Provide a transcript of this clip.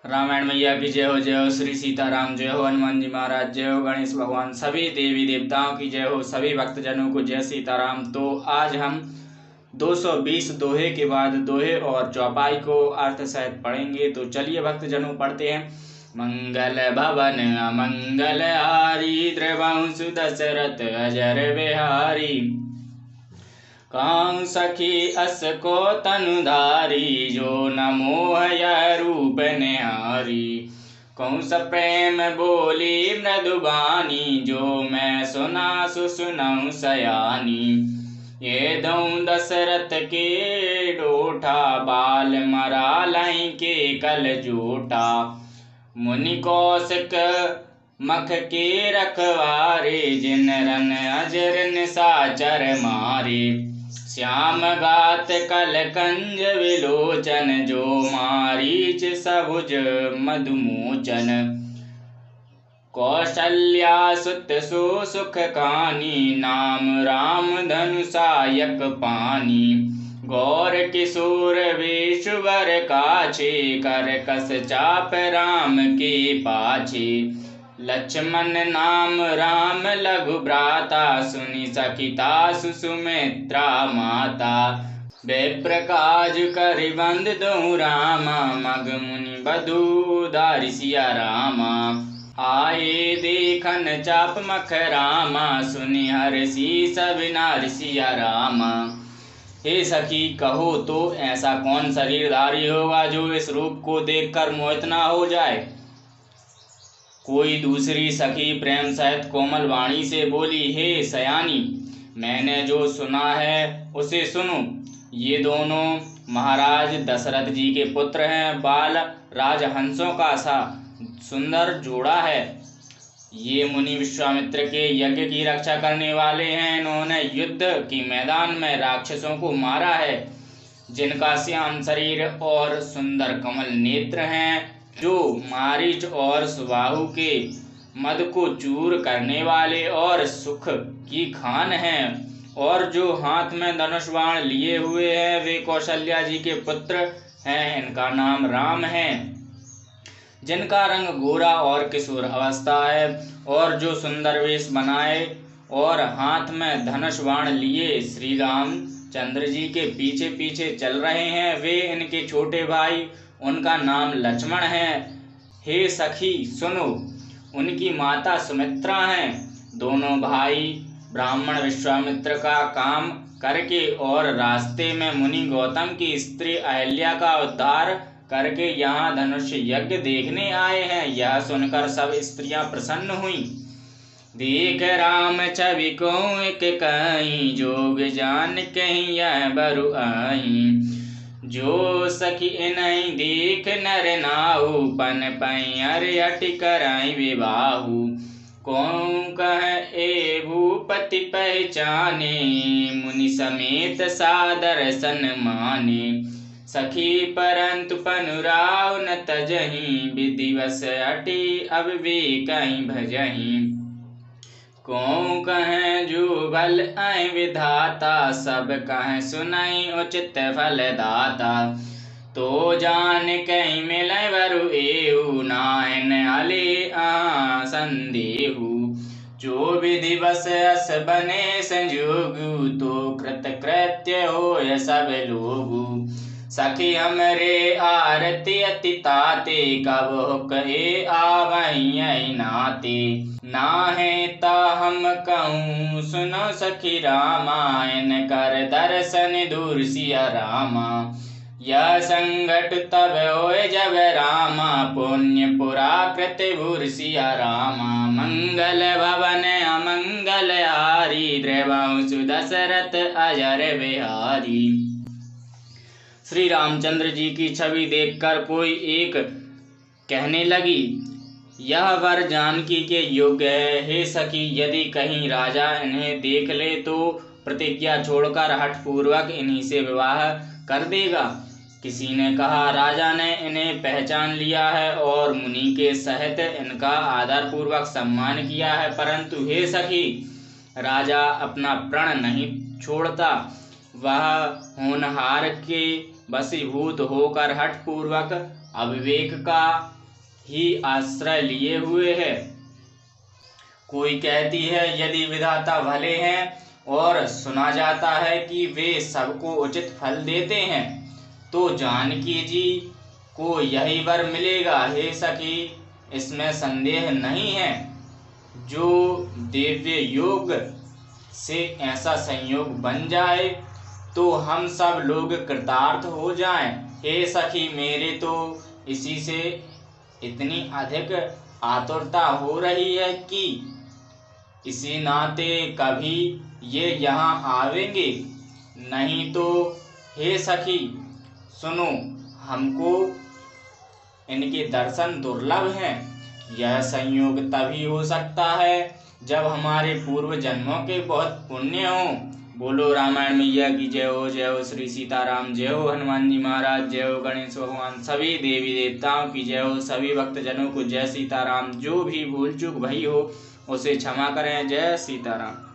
रामायण मैया की जय हो श्री सीताराम जय हो, हनुमान जी महाराज जय हो, गणेश भगवान सभी देवी देवताओं की जय हो, सभी भक्तजनों को जय सीताराम। तो आज हम 220 दोहे के बाद दोहे और चौपाई को अर्थ सहित पढ़ेंगे। तो चलिए भक्तजनों पढ़ते हैं। मंगल भवन अमंगल हारी, त्रिवंश दशरथ अजर बिहारी। कहूँ सखी अस को तनुधारी, जो न मोह रूप निहारी। कहूँ स प्रेम बोली मृदुबानी, जो मैं सुना सुनऊँ सयानी। ये दऊँ दशरथ के डोठा, बाल मरा लाई के कल जोटा। मुनि कौशिक मख के रखवारे, जिन रन अजर निशाचर मारे। श्याम गात कल कंज विलोचन, जो मारीच सबुज मधुमोचन। कौशल्या सुत सो सुख कानी, नाम राम धनुषायक पानी। गौर किशोर वेशवर काछे, कर कस चाप राम के पाछे। लक्ष्मण नाम राम लघु भ्राता, सुनि सखिता सुमित्रा माता। बेप्रकाज करि बंद दहु रामा, मग मुनि बधु उदारि सिया रामा। आए देखन चाप मख रामा, सुनि हर्षि सब नारि सिया रामा। हे सखी कहो तो ऐसा कौन शरीरधारी होगा, जो इस रूप को देखकर मोहित ना हो जाए। कोई दूसरी सखी प्रेम सहित कोमल वाणी से बोली, हे सयानी, मैंने जो सुना है उसे सुनो। ये दोनों महाराज दशरथ जी के पुत्र हैं। बाल राजहंसों का सा सुंदर जोड़ा है। ये मुनि विश्वामित्र के यज्ञ की रक्षा करने वाले हैं। इन्होंने युद्ध की मैदान में राक्षसों को मारा है। जिनका श्याम शरीर और सुंदर कमल नेत्र हैं, जो मारीच और सुबाहु के मद को चूर करने वाले और सुख की खान हैं, और जो हाथ में धनुष बाण लिए हुए हैं, वे कौशल्या जी के पुत्र हैं। इनका नाम राम है। जिनका रंग गोरा और किशोर अवस्था है, और जो सुंदर वेश बनाए और हाथ में धनुष बाण लिए श्री राम चंद्र जी के पीछे पीछे चल रहे हैं, वे इनके छोटे भाई, उनका नाम लक्ष्मण है। हे सखी सुनो, उनकी माता सुमित्रा हैं। दोनों भाई ब्राह्मण विश्वामित्र का काम करके और रास्ते में मुनि गौतम की स्त्री अहल्या का उद्धार करके यहाँ धनुष यज्ञ देखने आए हैं। यह सुनकर सब स्त्रियां प्रसन्न हुई। देख राम छवि को एक कहीं, जोग जान कहीं यह बरु आई। जो सखी नहीं देख नर नाहु, पन पैर अट कराई विवाहु। कौन कह ए भूपति पहचाने, मुनि समेत सादर सन माने। सखी परंतु पनुराव न तजही, विधिवश अटी अब वे कहीं भजही। कौन कहें जो भल आए विधाता, सब कहें सुनाई उचित फल दाता। तो जान कहीं मिले वरु एहु, नायन अले संदेहु। जो विधि बस अस बने संजोगु, तो कृत कृत्य हो सब लोगु। सखी हमरे आरती अति ताते, कब हुक्के आवई नाते। नाहे ता हम कहूँ सुनो सखी रामायण, कर दर्शन दूर सिया रामा। यह संगट तब होए जब रामा, पुण्य पुराकृत भूर सिया रामा। मंगल भवन अमंगल हारी, त्रिवंश दशरथ अजर बिहारी। श्री रामचंद्र जी की छवि देखकर कोई एक कहने लगी, यह वर जानकी के योग्य है। हे सखी, यदि कहीं राजा इन्हें देख ले तो प्रतिज्ञा छोड़कर हठपूर्वक इन्हीं से विवाह कर देगा। किसी ने कहा, राजा ने इन्हें पहचान लिया है और मुनि के सहित इनका आदर पूर्वक सम्मान किया है, परंतु हे सखी, राजा अपना प्रण नहीं छोड़ता। वह होनहार के वशीभूत होकर हठपूर्वक अविवेक का ही आश्रय लिए हुए है। कोई कहती है यदि विधाता भले हैं और सुना जाता है कि वे सबको उचित फल देते हैं, तो जानकी जी को यही वर मिलेगा। हे सखी, इसमें संदेह नहीं है। जो दिव्य योग से ऐसा संयोग बन जाए तो हम सब लोग कृतार्थ हो जाएं। हे सखी, मेरे तो इसी से इतनी अधिक आतुरता हो रही है कि इसी नाते कभी ये यहाँ आवेंगे, नहीं तो हे सखी सुनो, हमको इनके दर्शन दुर्लभ हैं। यह संयोग तभी हो सकता है जब हमारे पूर्व जन्मों के बहुत पुण्य हों। बोलो रामायण मैया की जय हो, जय हो श्री सीताराम, जय हो हनुमान जी महाराज, जय हो गणेश भगवान, सभी देवी देवताओं की जय हो, सभी भक्तजनों को जय सीताराम। जो भी भूल चूक भई हो उसे क्षमा करें। जय सीताराम।